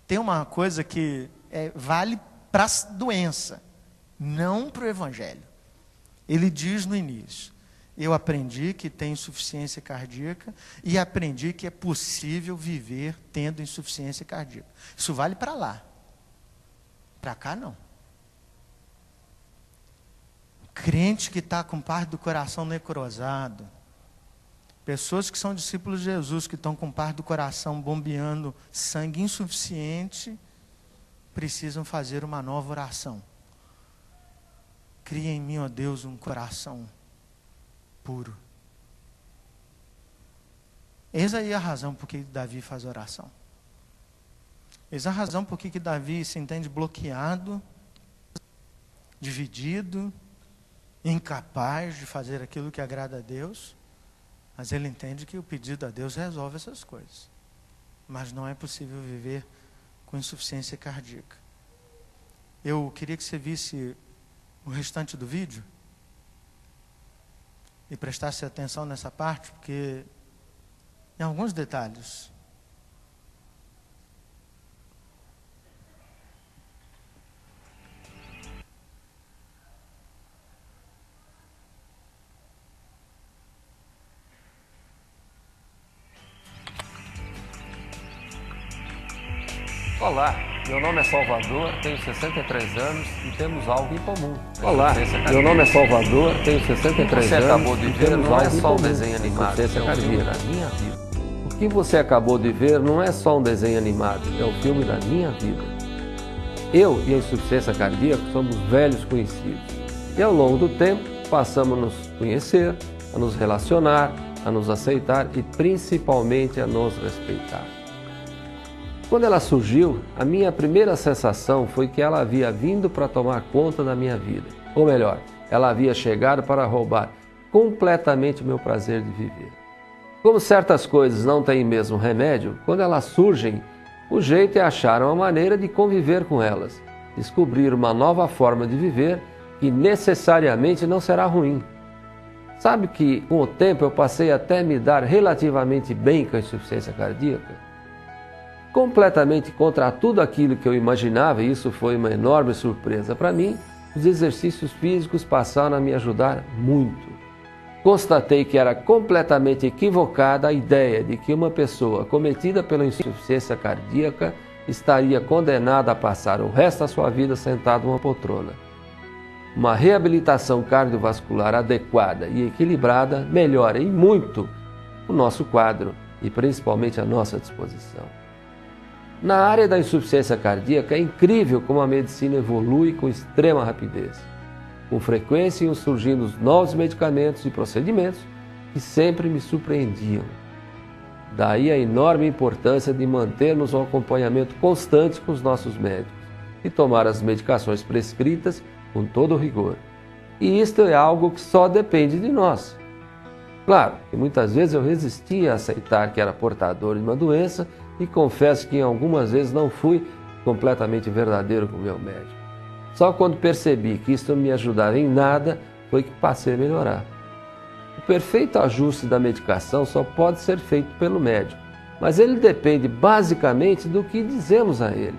Tem uma coisa que vale para a doença, não para o evangelho. Ele diz no início: eu aprendi que tem insuficiência cardíaca e aprendi que é possível viver tendo insuficiência cardíaca. Isso vale para lá. Para cá, não. Crente que está com parte do coração necrosado, Pessoas que são discípulos de Jesus, que estão com parte do coração bombeando sangue insuficiente, precisam fazer uma nova oração. Cria em mim, ó Deus, um coração puro. Eis aí a razão por que Davi faz oração. Eis a razão por que Davi se entende bloqueado, dividido, incapaz de fazer aquilo que agrada a Deus, mas ele entende que o pedido a Deus resolve essas coisas. Mas não é possível viver com insuficiência cardíaca. Eu queria que você visse o restante do vídeo e prestasse atenção nessa parte, porque em alguns detalhes. Olá, meu nome é Salvador, tenho 63 anos e temos algo em comum. Olá, meu nome é Salvador, tenho 63 anos. Você acabou de ver não é só um desenho animado, é o filme da minha vida. O que você acabou de ver não é só um desenho animado, é o filme da minha vida. Eu e a insuficiência cardíaca somos velhos conhecidos. E ao longo do tempo, passamos a nos conhecer, a nos relacionar, a nos aceitar e principalmente a nos respeitar. Quando ela surgiu, a minha primeira sensação foi que ela havia vindo para tomar conta da minha vida. Ou melhor, ela havia chegado para roubar completamente o meu prazer de viver. Como certas coisas não têm mesmo remédio, quando elas surgem, o jeito é achar uma maneira de conviver com elas, descobrir uma nova forma de viver que necessariamente não será ruim. Sabe que com o tempo eu passei até a me dar relativamente bem com a insuficiência cardíaca? Completamente contra tudo aquilo que eu imaginava, e isso foi uma enorme surpresa para mim, os exercícios físicos passaram a me ajudar muito. Constatei que era completamente equivocada a ideia de que uma pessoa acometida pela insuficiência cardíaca estaria condenada a passar o resto da sua vida sentado numa poltrona. Uma reabilitação cardiovascular adequada e equilibrada melhora em muito o nosso quadro e principalmente a nossa disposição. Na área da insuficiência cardíaca é incrível como a medicina evolui com extrema rapidez. Com frequência iam surgindo novos medicamentos e procedimentos que sempre me surpreendiam. Daí a enorme importância de mantermos um acompanhamento constante com os nossos médicos e tomar as medicações prescritas com todo o rigor. E isto é algo que só depende de nós. Claro que muitas vezes eu resistia a aceitar que era portador de uma doença e confesso que em algumas vezes não fui completamente verdadeiro com o meu médico. Só quando percebi que isso não me ajudava em nada foi que passei a melhorar. O perfeito ajuste da medicação só pode ser feito pelo médico, mas ele depende basicamente do que dizemos a ele.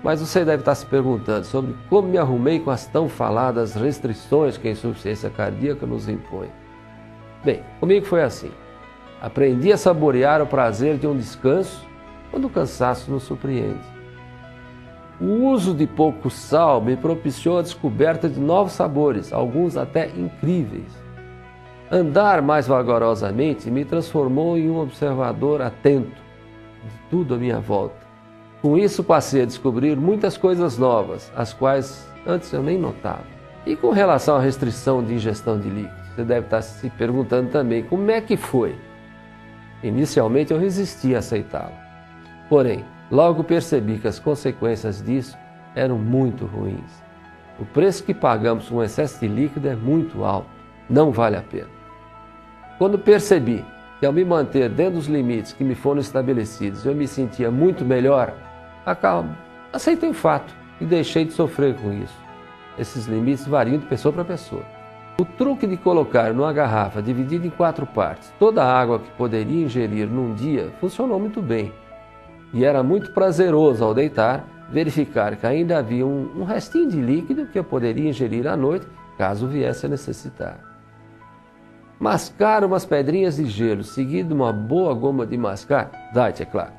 Mas você deve estar se perguntando sobre como me arrumei com as tão faladas restrições que a insuficiência cardíaca nos impõe. Bem, comigo foi assim. Aprendi a saborear o prazer de um descanso quando o cansaço nos surpreende. O uso de pouco sal me propiciou a descoberta de novos sabores, alguns até incríveis. Andar mais vagarosamente me transformou em um observador atento de tudo à minha volta. Com isso passei a descobrir muitas coisas novas, as quais antes eu nem notava. E com relação à restrição de ingestão de líquidos, você deve estar se perguntando também como é que foi. Inicialmente eu resisti a aceitá-lo. Porém, logo percebi que as consequências disso eram muito ruins. O preço que pagamos com excesso de líquido é muito alto, não vale a pena. Quando percebi que ao me manter dentro dos limites que me foram estabelecidos eu me sentia muito melhor, aceitei o fato e deixei de sofrer com isso. Esses limites variam de pessoa para pessoa. O truque de colocar numa garrafa dividida em 4 partes toda a água que poderia ingerir num dia funcionou muito bem. E era muito prazeroso ao deitar verificar que ainda havia um restinho de líquido que eu poderia ingerir à noite caso viesse a necessitar. Mascar umas pedrinhas de gelo seguido de uma boa goma de mascar, diet é claro,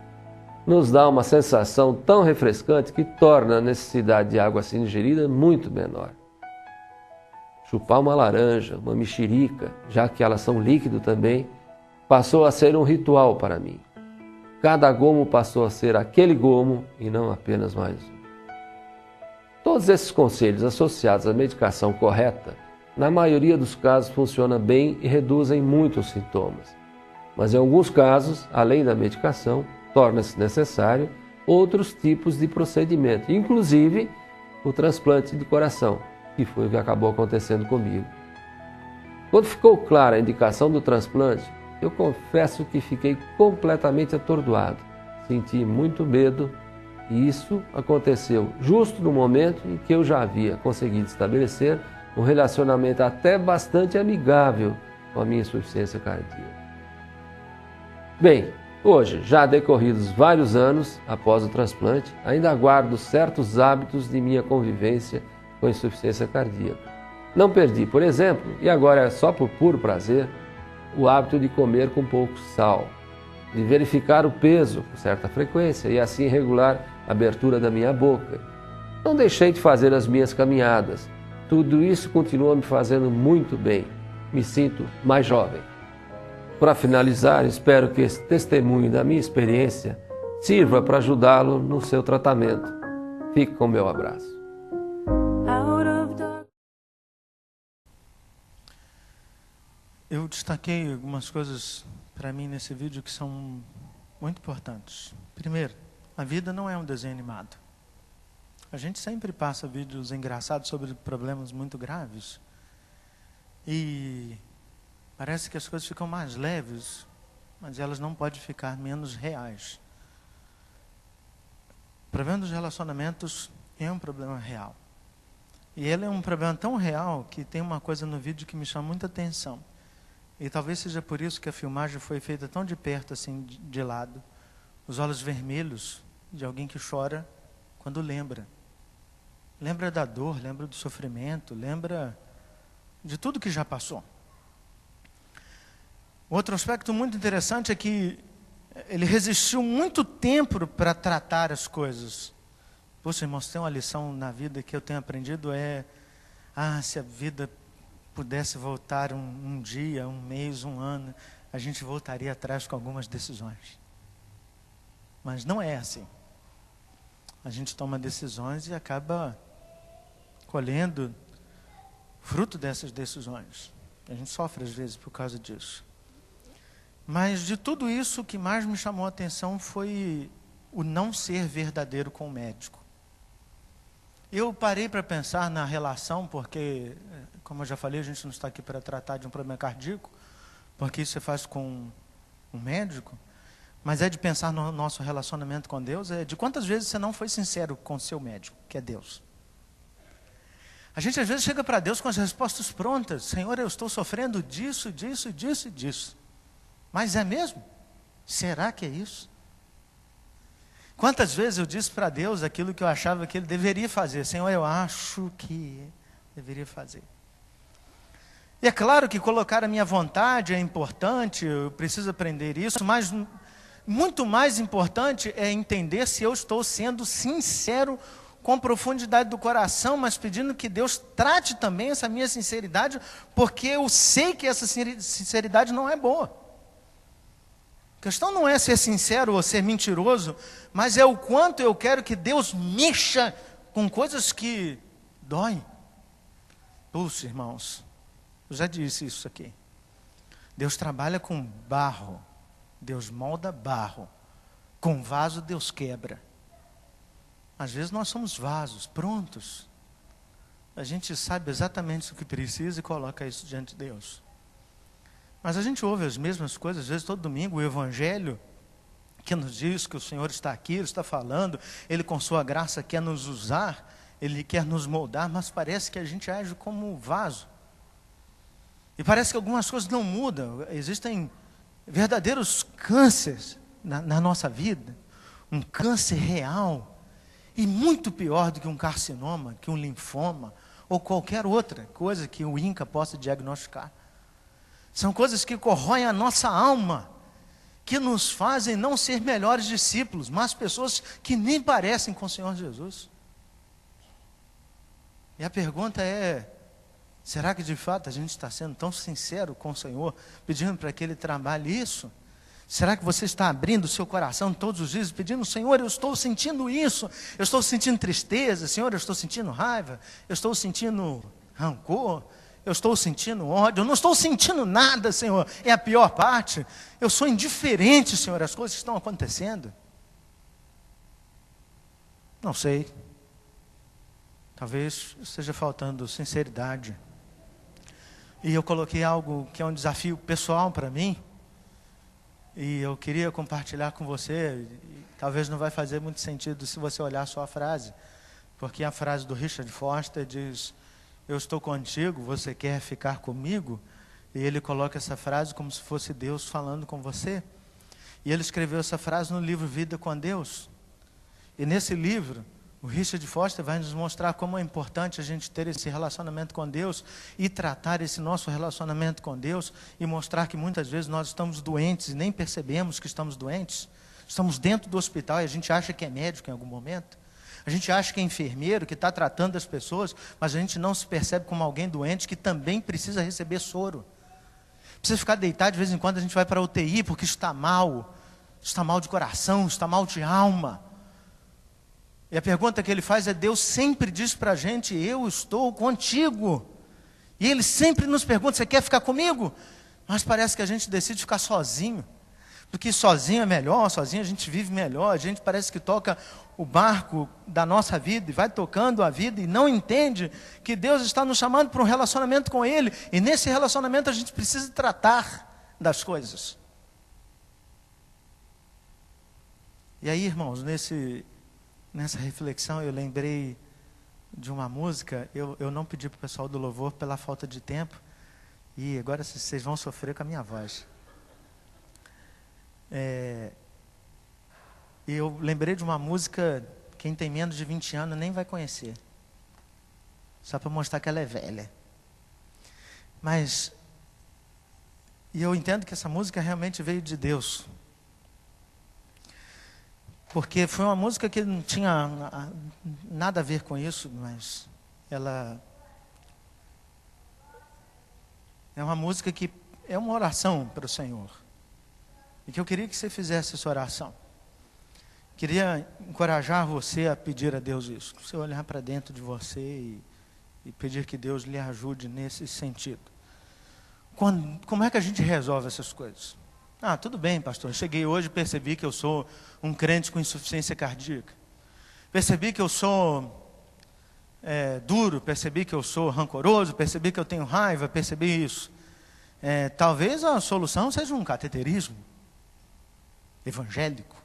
nos dá uma sensação tão refrescante que torna a necessidade de água assim ingerida muito menor. Chupar uma laranja, uma mexerica, já que elas são líquido também, passou a ser um ritual para mim. Cada gomo passou a ser aquele gomo e não apenas mais um. Todos esses conselhos associados à medicação correta, na maioria dos casos funcionam bem e reduzem muito os sintomas. Mas em alguns casos, além da medicação, torna-se necessário outros tipos de procedimento, inclusive o transplante de coração, que foi o que acabou acontecendo comigo. Quando ficou clara a indicação do transplante, eu confesso que fiquei completamente atordoado, senti muito medo e isso aconteceu justo no momento em que eu já havia conseguido estabelecer um relacionamento até bastante amigável com a minha insuficiência cardíaca. Bem, hoje, já decorridos vários anos após o transplante, ainda guardo certos hábitos de minha convivência com a insuficiência cardíaca. Não perdi, por exemplo, e agora é só por puro prazer, o hábito de comer com pouco sal, de verificar o peso com certa frequência e assim regular a abertura da minha boca. Não deixei de fazer as minhas caminhadas. Tudo isso continua me fazendo muito bem. Me sinto mais jovem. Para finalizar, espero que esse testemunho da minha experiência sirva para ajudá-lo no seu tratamento. Fique com o meu abraço. Eu destaquei algumas coisas para mim nesse vídeo que são muito importantes. Primeiro, a vida não é um desenho animado. A gente sempre passa vídeos engraçados sobre problemas muito graves. E parece que as coisas ficam mais leves, mas elas não podem ficar menos reais. O problema dos relacionamentos é um problema real. E ele é um problema tão real que tem uma coisa no vídeo que me chama muita atenção. E talvez seja por isso que a filmagem foi feita tão de perto, assim, de lado. Os olhos vermelhos de alguém que chora quando lembra. Lembra da dor, lembra do sofrimento, lembra de tudo que já passou. Outro aspecto muito interessante é que ele resistiu muito tempo para tratar as coisas. Poxa, irmãos, tem uma lição na vida que eu tenho aprendido se a vida pudesse voltar um dia, um mês, um ano, a gente voltaria atrás com algumas decisões. Mas não é assim. A gente toma decisões e acaba colhendo fruto dessas decisões. A gente sofre às vezes por causa disso. Mas de tudo isso, o que mais me chamou a atenção foi o não ser verdadeiro com o médico. Eu parei para pensar na relação, porque, como eu já falei, a gente não está aqui para tratar de um problema cardíaco, porque isso você faz com um médico, mas é de pensar no nosso relacionamento com Deus, é de quantas vezes você não foi sincero com o seu médico, que é Deus. A gente às vezes chega para Deus com as respostas prontas. Senhor, eu estou sofrendo disso, disso, disso e disso. Mas é mesmo? Será que é isso? Quantas vezes eu disse para Deus aquilo que eu achava que Ele deveria fazer? Senhor, eu acho que deveria fazer. E é claro que colocar a minha vontade é importante, eu preciso aprender isso, mas muito mais importante é entender se eu estou sendo sincero com profundidade do coração, mas pedindo que Deus trate também essa minha sinceridade, porque eu sei que essa sinceridade não é boa. A questão não é ser sincero ou ser mentiroso, mas é o quanto eu quero que Deus mexa com coisas que doem. Puxa, irmãos, eu já disse isso aqui. Deus trabalha com barro, Deus molda barro. Com vaso Deus quebra. Às vezes nós somos vasos prontos. A gente sabe exatamente o que precisa e coloca isso diante de Deus. Mas a gente ouve as mesmas coisas, às vezes todo domingo, o Evangelho, que nos diz que o Senhor está aqui, Ele está falando, Ele com sua graça quer nos usar, Ele quer nos moldar, mas parece que a gente age como vaso. E parece que algumas coisas não mudam, existem verdadeiros cânceres na nossa vida, um câncer real, e muito pior do que um carcinoma, que um linfoma, ou qualquer outra coisa que o INCA possa diagnosticar. São coisas que corroem a nossa alma, que nos fazem não ser melhores discípulos, mas pessoas que nem parecem com o Senhor Jesus. E a pergunta é, Será que de fato a gente está sendo tão sincero com o Senhor, pedindo para que Ele trabalhe isso? Será que você está abrindo o seu coração todos os dias, pedindo, Senhor, eu estou sentindo isso, eu estou sentindo tristeza, Senhor, eu estou sentindo raiva, eu estou sentindo rancor, eu estou sentindo ódio, eu não estou sentindo nada, Senhor, é a pior parte, eu sou indiferente, Senhor, às coisas que estão acontecendo. Não sei, talvez esteja faltando sinceridade. E eu coloquei algo que é um desafio pessoal para mim, e eu queria compartilhar com você. Talvez não vai fazer muito sentido se você olhar só a frase, porque a frase do Richard Foster diz, eu estou contigo, você quer ficar comigo? E ele coloca essa frase como se fosse Deus falando com você. E ele escreveu essa frase no livro Vida com Deus. E nesse livro, o Richard Foster vai nos mostrar como é importante a gente ter esse relacionamento com Deus e tratar esse nosso relacionamento com Deus e mostrar que muitas vezes nós estamos doentes e nem percebemos que estamos doentes. Estamos dentro do hospital e a gente acha que é médico em algum momento. A gente acha que é enfermeiro, que está tratando as pessoas, mas a gente não se percebe como alguém doente que também precisa receber soro. Precisa ficar deitado, de vez em quando a gente vai para a UTI porque está mal de coração, está mal de alma. E a pergunta que ele faz é, Deus sempre diz para a gente, eu estou contigo. E Ele sempre nos pergunta, você quer ficar comigo? Mas parece que a gente decide ficar sozinho. Porque sozinho é melhor, sozinho a gente vive melhor, a gente parece que toca o barco da nossa vida e vai tocando a vida e não entende que Deus está nos chamando para um relacionamento com Ele. E nesse relacionamento a gente precisa tratar das coisas. E aí, irmãos, nessa reflexão eu lembrei de uma música. Eu não pedi para o pessoal do louvor pela falta de tempo, e agora vocês vão sofrer com a minha voz. E eu lembrei de uma música, quem tem menos de 20 anos nem vai conhecer, só para mostrar que ela é velha. E eu entendo que essa música realmente veio de Deus, porque foi uma música que não tinha nada a ver com isso, mas ela é uma música que é uma oração para o Senhor. E que eu queria que você fizesse essa oração. Queria encorajar você a pedir a Deus isso. Você olhar para dentro de você e pedir que Deus lhe ajude nesse sentido. Como é que a gente resolve essas coisas? Tudo bem, pastor, eu cheguei hoje e percebi que eu sou um crente com insuficiência cardíaca. Percebi que eu sou duro, percebi que eu sou rancoroso, percebi que eu tenho raiva, percebi isso. Talvez a solução seja um cateterismo evangélico.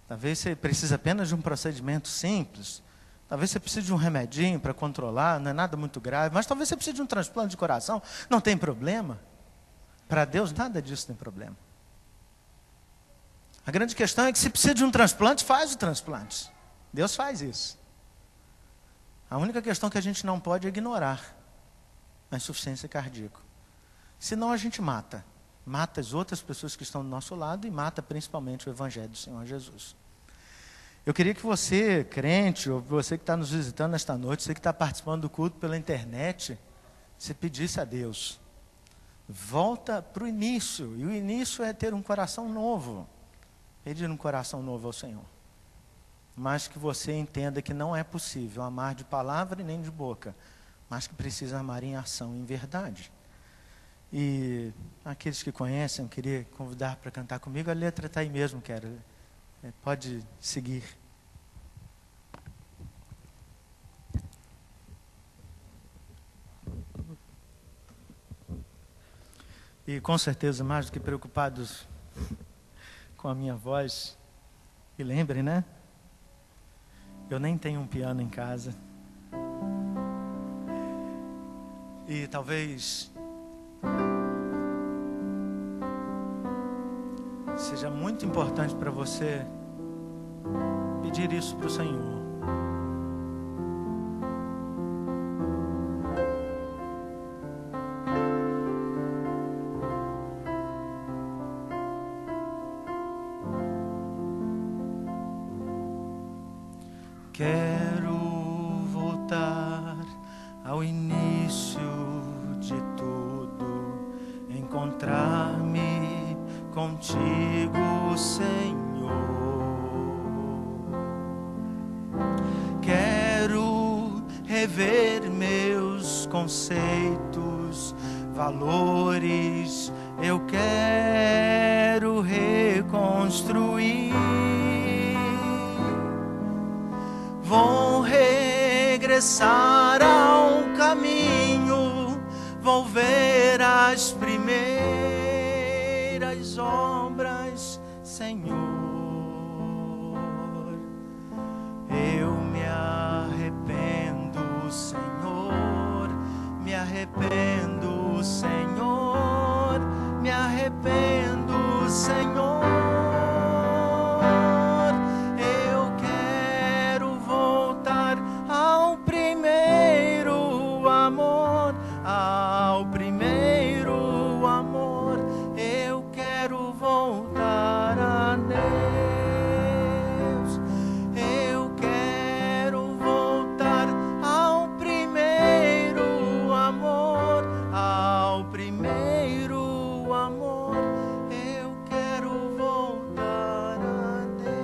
Talvez você precise apenas de um procedimento simples. Talvez você precise de um remedinho para controlar, não é nada muito grave. Mas talvez você precise de um transplante de coração, não tem problema. Para Deus nada disso tem problema. A grande questão é que se precisa de um transplante, faz o transplante. Deus faz isso. A única questão que a gente não pode é ignorar a insuficiência cardíaca. Senão a gente mata as outras pessoas que estão do nosso lado e mata principalmente o Evangelho do Senhor Jesus. Eu queria que você, crente, ou você que está nos visitando esta noite, você que está participando do culto pela internet, você pedisse a Deus, volta para o início, e o início é ter um coração novo, pedir um coração novo ao Senhor. Mas que você entenda que não é possível amar de palavra e nem de boca, mas que precisa amar em ação, em verdade. E aqueles que conhecem, eu queria convidar para cantar comigo. A letra está aí mesmo, quero. Pode seguir. E com certeza, mais do que preocupados com a minha voz, e lembrem, né? Eu nem tenho um piano em casa. E talvez seja muito importante para você pedir isso para o Senhor. Quero voltar ao início encontrar-me contigo, Senhor. Quero rever meus conceitos, valores, eu quero reconstruir. Vou regressar ao caminho, vou ver as primeiras obras, Senhor. Eu me arrependo, Senhor, me arrependo, Senhor, me arrependo, Senhor. Eu quero voltar ao primeiro amor, ao primeiro amor. Eu quero voltar a Deus. Eu quero voltar ao primeiro amor, ao primeiro amor. Eu quero voltar a Deus.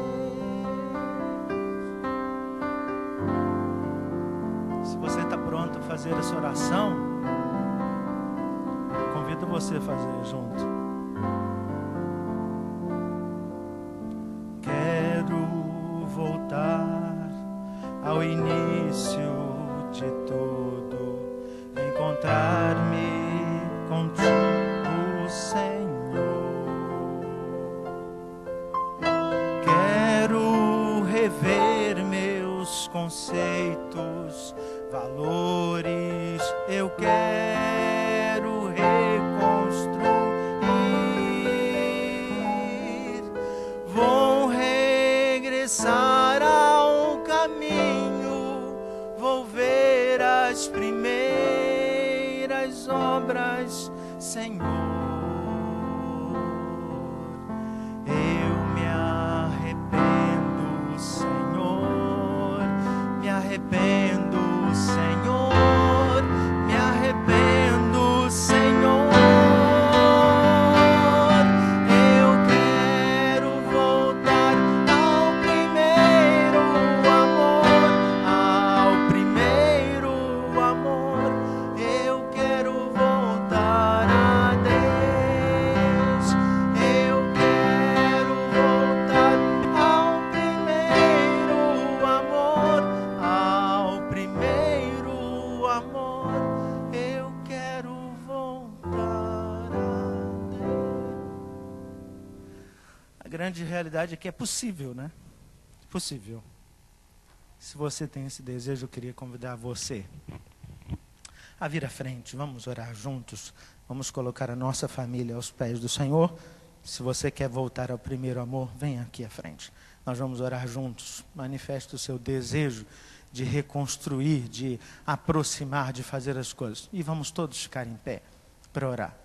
Se você está pronto a fazer essa oração, eu convido você a fazer junto. Quero voltar ao início de tudo, encontrar-me contigo, Senhor. Quero rever meus conceitos, valores, eu quero reconstruir. Vou regressar ao caminho, vou ver as primeiras obras, Senhor. Eu me arrependo, Senhor, me arrependo, Senhor, me arrependo, Senhor. Eu quero voltar ao primeiro amor, ao primeiro amor. Eu quero voltar a Deus. Eu quero voltar ao primeiro amor, ao primeiro amor. Eu quero voltar a Deus. A grande realidade é que é possível, né? Possível. Se você tem esse desejo, eu queria convidar você a vir à frente. Vamos orar juntos. Vamos colocar a nossa família aos pés do Senhor. Se você quer voltar ao primeiro amor, venha aqui à frente. Nós vamos orar juntos. Manifeste o seu desejo de reconstruir, de aproximar, de fazer as coisas. E vamos todos ficar em pé para orar.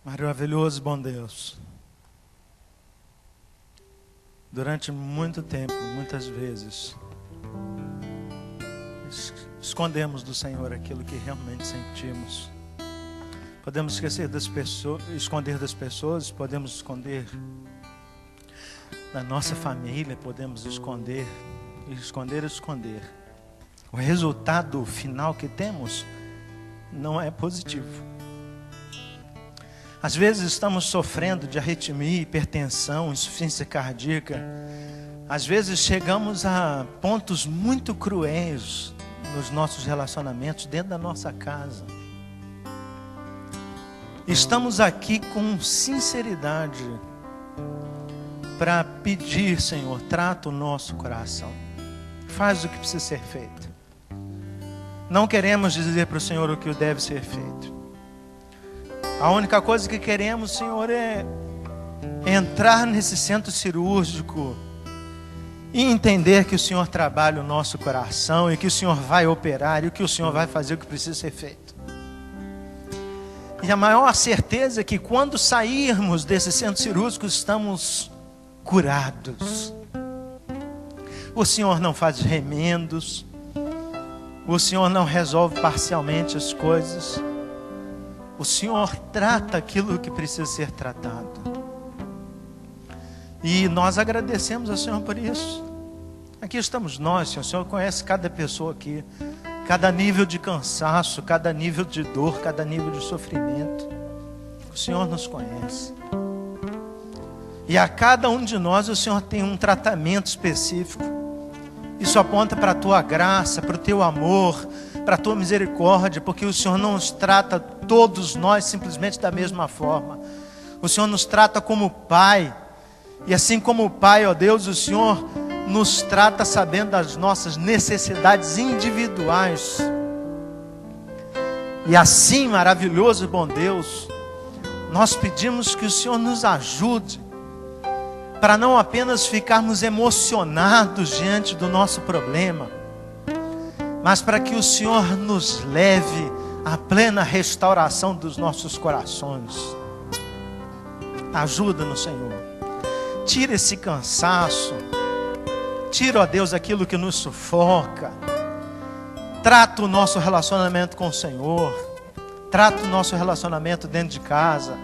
Maravilhoso, bom Deus. Durante muito tempo, muitas vezes, escondemos do Senhor aquilo que realmente sentimos. Podemos esquecer das pessoas, esconder das pessoas, podemos esconder da nossa família, podemos esconder. O resultado final que temos não é positivo. Às vezes estamos sofrendo de arritmia, hipertensão, insuficiência cardíaca. Às vezes chegamos a pontos muito cruéis nos nossos relacionamentos, dentro da nossa casa. Estamos aqui com sinceridade para pedir, Senhor, trata o nosso coração. Faz o que precisa ser feito. não queremos dizer para o Senhor o que deve ser feito. A única coisa que queremos, Senhor, é entrar nesse centro cirúrgico e entender que o Senhor trabalha o nosso coração e que o Senhor vai operar e que o Senhor vai fazer o que precisa ser feito. E a maior certeza é que quando sairmos desse centro cirúrgico estamos curados. O Senhor não faz remendos, o Senhor não resolve parcialmente as coisas, o Senhor trata aquilo que precisa ser tratado. E nós agradecemos ao Senhor por isso. Aqui estamos nós, Senhor. O Senhor conhece cada pessoa aqui, cada nível de cansaço, cada nível de dor, cada nível de sofrimento. O Senhor nos conhece. E a cada um de nós o Senhor tem um tratamento específico. Isso aponta para a Tua graça, para o Teu amor, para a Tua misericórdia, porque o Senhor não nos trata todos nós simplesmente da mesma forma. O Senhor nos trata como Pai. E assim como o Pai, ó Deus, o Senhor nos trata sabendo das nossas necessidades individuais. E assim, maravilhoso e bom Deus, nós pedimos que o Senhor nos ajude para não apenas ficarmos emocionados diante do nosso problema, mas para que o Senhor nos leve à plena restauração dos nossos corações. Ajuda-nos, Senhor. Tira esse cansaço. Tira, ó Deus, aquilo que nos sufoca. Trata o nosso relacionamento com o Senhor. Trata o nosso relacionamento dentro de casa.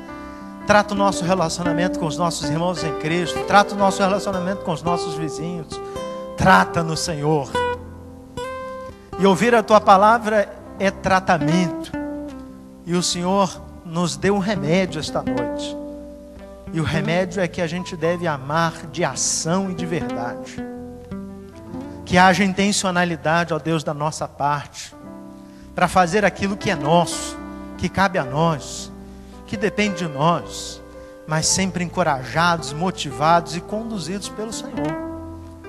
Trata o nosso relacionamento com os nossos irmãos em Cristo. Trata o nosso relacionamento com os nossos vizinhos. Trata-nos, Senhor. E ouvir a Tua palavra é tratamento. E o Senhor nos deu um remédio esta noite. E o remédio é que a gente deve amar de ação e de verdade. Que haja intencionalidade, ó Deus, da nossa parte, para fazer aquilo que é nosso, que cabe a nós, que depende de nós, mas sempre encorajados, motivados e conduzidos pelo Senhor.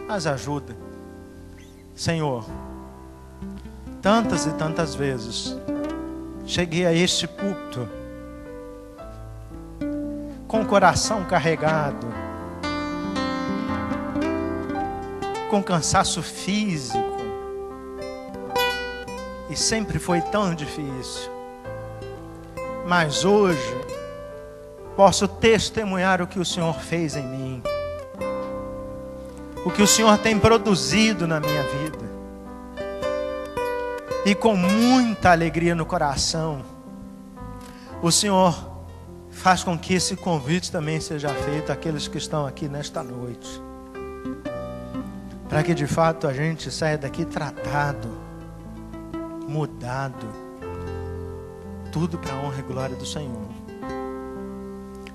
Mas ajuda. Senhor, tantas e tantas vezes cheguei a este púlpito com o coração carregado, com cansaço físico, e sempre foi tão difícil. Mas hoje posso testemunhar o que o Senhor fez em mim, o que o Senhor tem produzido na minha vida, e com muita alegria no coração, o Senhor faz com que esse convite também seja feito àqueles que estão aqui nesta noite, para que de fato a gente saia daqui tratado, mudado, tudo para a honra e glória do Senhor.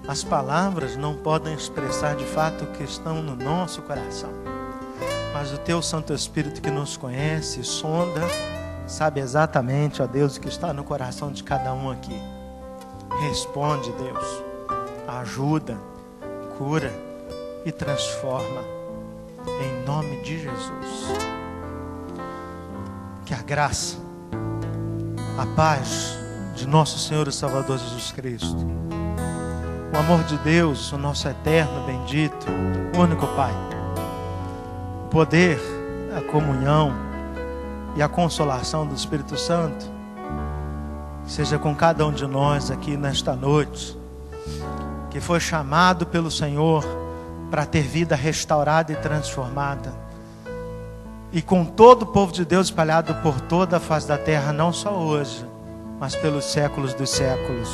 As palavras não podem expressar de fato o que estão no nosso coração, mas o Teu Santo Espírito que nos conhece, sonda, sabe exatamente, ó Deus, o que está no coração de cada um aqui. Responde, Deus, ajuda, cura e transforma, em nome de Jesus. Que a graça, a paz de nosso Senhor e Salvador Jesus Cristo, o amor de Deus, o nosso eterno, bendito, único Pai, o poder, a comunhão e a consolação do Espírito Santo seja com cada um de nós aqui nesta noite, que foi chamado pelo Senhor para ter vida restaurada e transformada, e com todo o povo de Deus espalhado por toda a face da terra, não só hoje, mas pelos séculos dos séculos.